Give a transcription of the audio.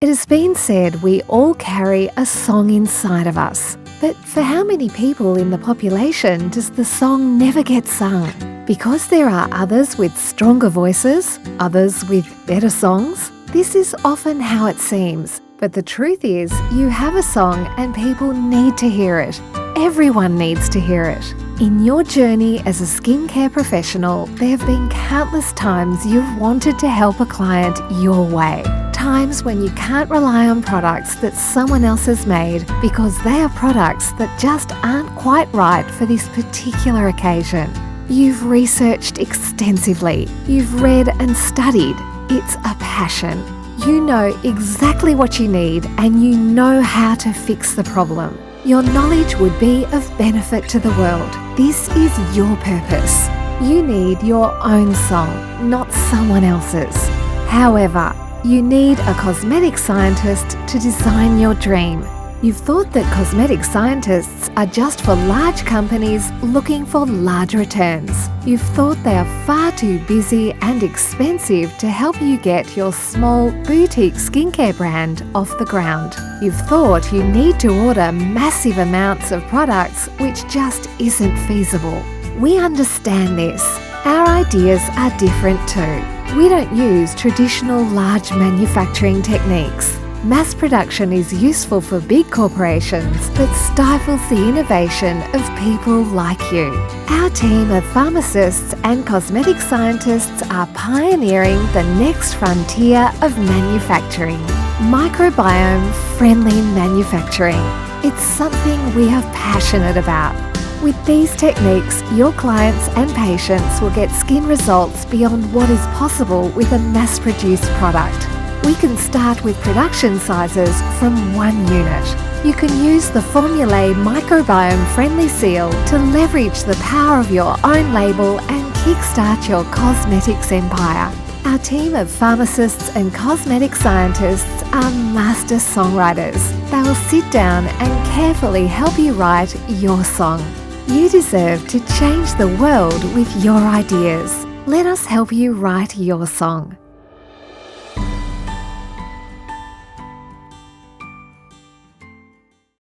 It has been said we all carry a song inside of us. But for how many people in the population does the song never get sung? Because there are others with stronger voices, others with better songs, this is often how it seems. But the truth is, you have a song and people need to hear it. Everyone needs to hear it. In your journey as a skincare professional, there have been countless times you've wanted to help a client your way. Times when you can't rely on products that someone else has made because they are products that just aren't quite right for this particular occasion. You've researched extensively. You've read and studied. It's a passion. You know exactly what you need and you know how to fix the problem. Your knowledge would be of benefit to the world. This is your purpose. You need your own song, not someone else's. However, you need a cosmetic scientist to design your dream. You've thought that cosmetic scientists are just for large companies looking for large returns. You've thought they are far too busy and expensive to help you get your small boutique skincare brand off the ground. You've thought you need to order massive amounts of products, which just isn't feasible. We understand this. Our ideas are different too. We don't use traditional large manufacturing techniques. Mass production is useful for big corporations, but stifles the innovation of people like you. Our team of pharmacists and cosmetic scientists are pioneering the next frontier of manufacturing. Microbiome-friendly manufacturing. It's something we are passionate about. With these techniques, your clients and patients will get skin results beyond what is possible with a mass-produced product. We can start with production sizes from 1 unit. You can use the Formulae microbiome-friendly seal to leverage the power of your own label and kickstart your cosmetics empire. Our team of pharmacists and cosmetic scientists are master songwriters. They will sit down and carefully help you write your song. You deserve to change the world with your ideas. Let us help you write your song.